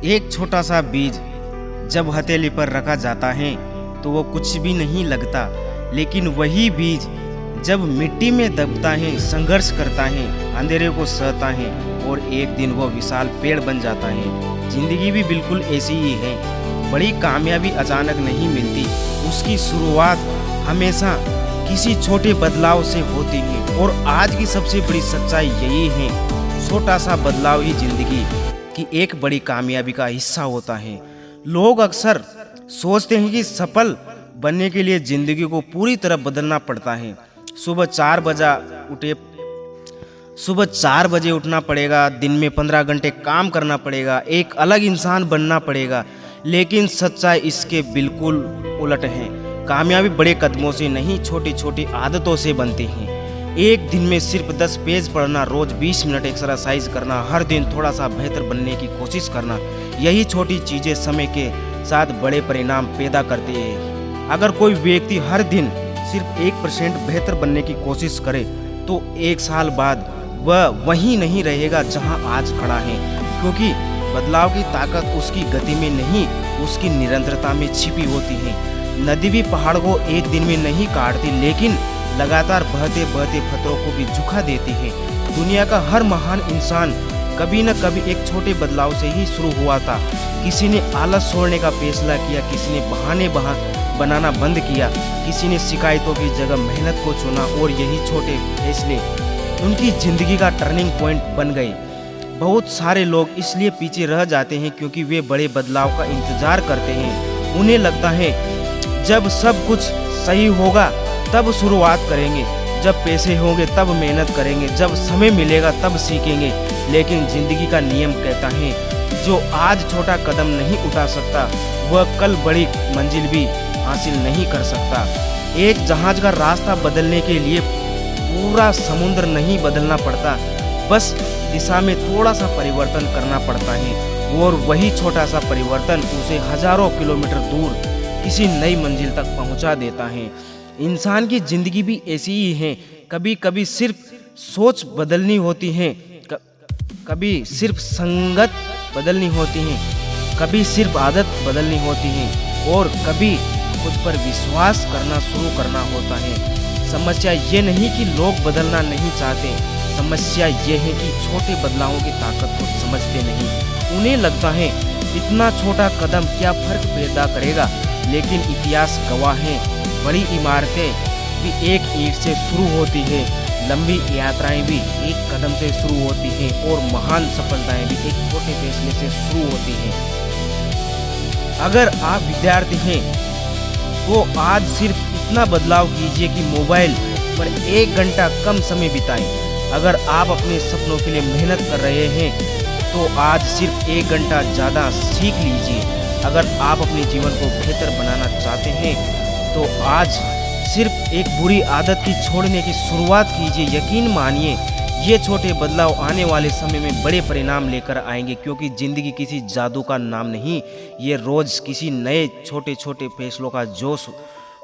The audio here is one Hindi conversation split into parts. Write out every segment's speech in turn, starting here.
एक छोटा सा बीज जब हथेली पर रखा जाता है तो वो कुछ भी नहीं लगता, लेकिन वही बीज जब मिट्टी में दबता है, संघर्ष करता है, अंधेरे को सहता है और एक दिन वो विशाल पेड़ बन जाता है। जिंदगी भी बिल्कुल ऐसी ही है। बड़ी कामयाबी अचानक नहीं मिलती, उसकी शुरुआत हमेशा किसी छोटे बदलाव से होती है। और आज की सबसे बड़ी सच्चाई यही है, छोटा सा बदलाव ही जिंदगी की एक बड़ी कामयाबी का हिस्सा होता है। लोग अक्सर सोचते हैं कि सफल बनने के लिए जिंदगी को पूरी तरह बदलना पड़ता है। सुबह 4 बजे उठना पड़ेगा, दिन में 15 घंटे काम करना पड़ेगा, एक अलग इंसान बनना पड़ेगा। लेकिन सच्चाई इसके बिल्कुल उलट है। कामयाबी बड़े कदमों से नहीं, छोटी छोटी आदतों से बनती है। एक दिन में सिर्फ 10 पेज पढ़ना, रोज 20 मिनट एक्सरसाइज करना, हर दिन थोड़ा सा बेहतर बनने की कोशिश करना, यही छोटी चीजें समय के साथ बड़े परिणाम पैदा करती है। अगर कोई व्यक्ति हर दिन सिर्फ 1% बेहतर बनने की कोशिश करे तो 1 साल बाद वह वहीं नहीं रहेगा जहां आज खड़ा है, क्योंकि बदलाव की ताकत उसकी गति में नहीं, उसकी निरंतरता में छिपी होती है। नदी भी पहाड़ को एक दिन में नहीं काटती, लेकिन लगातार बहते बहते पत्थरों को भी झुका देती है। दुनिया का हर महान इंसान कभी न कभी एक छोटे बदलाव से ही शुरू हुआ था। किसी ने आलस छोड़ने का फैसला किया, किसी ने बहाने बनाना बंद किया, किसी ने शिकायतों की जगह मेहनत को चुना, और यही छोटे फैसले उनकी जिंदगी का टर्निंग पॉइंट बन गए। बहुत सारे लोग इसलिए पीछे रह जाते हैं क्योंकि वे बड़े बदलाव का इंतजार करते हैं। उन्हें लगता है जब सब कुछ सही होगा तब शुरुआत करेंगे, जब पैसे होंगे तब मेहनत करेंगे, जब समय मिलेगा तब सीखेंगे। लेकिन जिंदगी का नियम कहता है, जो आज छोटा कदम नहीं उठा सकता वह कल बड़ी मंजिल भी हासिल नहीं कर सकता। एक जहाज का रास्ता बदलने के लिए पूरा समुद्र नहीं बदलना पड़ता, बस दिशा में थोड़ा सा परिवर्तन करना पड़ता है, और वही छोटा सा परिवर्तन उसे हजारों किलोमीटर दूर किसी नई मंजिल तक पहुंचा देता है। इंसान की जिंदगी भी ऐसी ही है। कभी कभी सिर्फ सोच बदलनी होती है, कभी सिर्फ संगत बदलनी होती है, कभी सिर्फ आदत बदलनी होती है, और कभी खुद पर विश्वास करना शुरू करना होता है। समस्या ये नहीं कि लोग बदलना नहीं चाहते, समस्या ये है कि छोटे बदलावों की ताकत को समझते नहीं। उन्हें लगता है इतना छोटा कदम क्या फर्क पैदा करेगा, लेकिन इतिहास गवाह है, बड़ी इमारतें भी एक ईंट से शुरू होती है, लंबी यात्राएं भी एक कदम से शुरू होती हैं, और महान सफलताएं भी एक छोटे फैसले से शुरू होती हैं। अगर आप विद्यार्थी हैं तो आज सिर्फ इतना बदलाव कीजिए कि मोबाइल पर 1 घंटा कम समय बिताएं। अगर आप अपने सपनों के लिए मेहनत कर रहे हैं तो आज सिर्फ 1 घंटा ज़्यादा सीख लीजिए। अगर आप अपने जीवन को बेहतर बनाना चाहते हैं तो आज सिर्फ एक बुरी आदत की छोड़ने की शुरुआत कीजिए। यकीन मानिए ये छोटे बदलाव आने वाले समय में बड़े परिणाम लेकर आएंगे, क्योंकि ज़िंदगी किसी जादू का नाम नहीं, ये रोज़ किसी नए छोटे छोटे फैसलों का जोश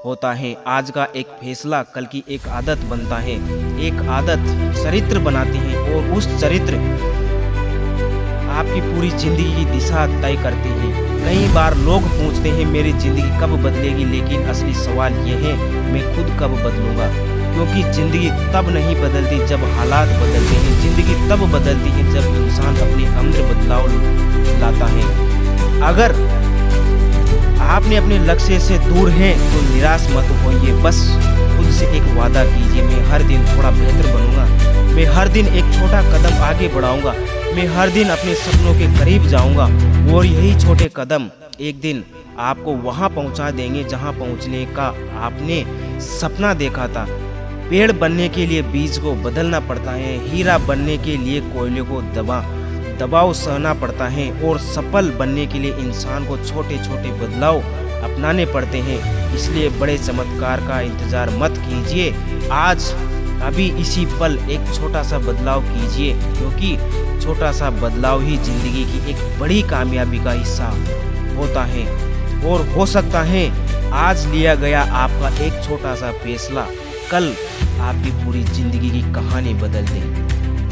होता है। आज का एक फैसला कल की एक आदत बनता है, एक आदत चरित्र बनाती है, और उस चरित्र आपकी पूरी जिंदगी की दिशा तय करती है। कई बार लोग पूछते हैं मेरी ज़िंदगी कब बदलेगी, लेकिन असली सवाल ये है मैं खुद कब बदलूंगा। क्योंकि ज़िंदगी तब नहीं बदलती जब हालात बदलते हैं, ज़िंदगी तब बदलती है जब इंसान अपने अंदर बदलाव लाता है। अगर आपने अपने लक्ष्य से दूर हैं तो निराश मत होइए, बस खुद से एक वादा कीजिए, मैं हर दिन थोड़ा बेहतर बनूंगा, मैं हर दिन एक छोटा कदम आगे बढ़ाऊंगा, मैं हर दिन अपने सपनों के करीब जाऊंगा, और यही छोटे कदम एक दिन आपको वहां पहुंचा देंगे जहां पहुंचने का आपने सपना देखा था। पेड़ बनने के लिए बीज को बदलना पड़ता है, हीरा बनने के लिए कोयले को दबाव सहना पड़ता है, और सफल बनने के लिए इंसान को छोटे छोटे बदलाव अपनाने पड़ते हैं। इसलिए बड़े चमत्कार का इंतजार मत कीजिए, आज अभी इसी पल एक छोटा सा बदलाव कीजिए, क्योंकि छोटा सा बदलाव ही जिंदगी की एक बड़ी कामयाबी का हिस्सा होता है। और हो सकता है आज लिया गया आपका एक छोटा सा फैसला कल आपकी पूरी जिंदगी की कहानी बदल दे।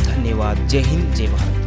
धन्यवाद। जय हिंद, जय भारत।